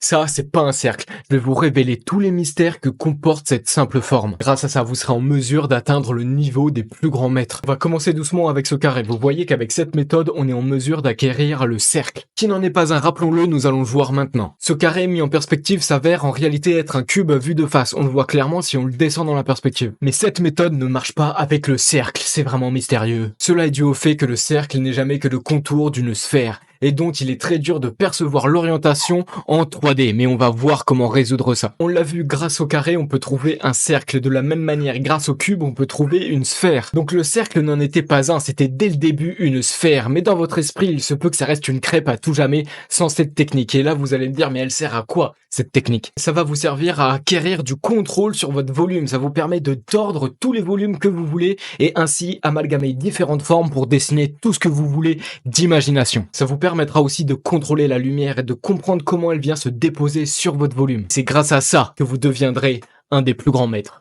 Ça, c'est pas un cercle. Je vais vous révéler tous les mystères que comporte cette simple forme. Grâce à ça, vous serez en mesure d'atteindre le niveau des plus grands maîtres. On va commencer doucement avec ce carré. Vous voyez qu'avec cette méthode, on est en mesure d'acquérir le cercle. Qui n'en est pas un, rappelons-le, nous allons le voir maintenant. Ce carré mis en perspective s'avère en réalité être un cube vu de face. On le voit clairement si on le descend dans la perspective. Mais cette méthode ne marche pas avec le cercle. C'est vraiment mystérieux. Cela est dû au fait que le cercle n'est jamais que le contour d'une sphère, et donc il est très dur de percevoir l'orientation en 3D, mais on va voir comment résoudre ça. On l'a vu, grâce au carré, on peut trouver un cercle. De la même manière, grâce au cube, on peut trouver une sphère. Donc le cercle n'en était pas un, c'était dès le début une sphère. Mais dans votre esprit, il se peut que ça reste une crêpe à tout jamais sans cette technique. Et là, vous allez me dire, mais elle sert à quoi, cette technique? Ça va vous servir à acquérir du contrôle sur votre volume. Ça vous permet de tordre tous les volumes que vous voulez et ainsi amalgamer différentes formes pour dessiner tout ce que vous voulez d'imagination. Ça vous permettra aussi de contrôler la lumière et de comprendre comment elle vient se déposer sur votre volume. C'est grâce à ça que vous deviendrez un des plus grands maîtres.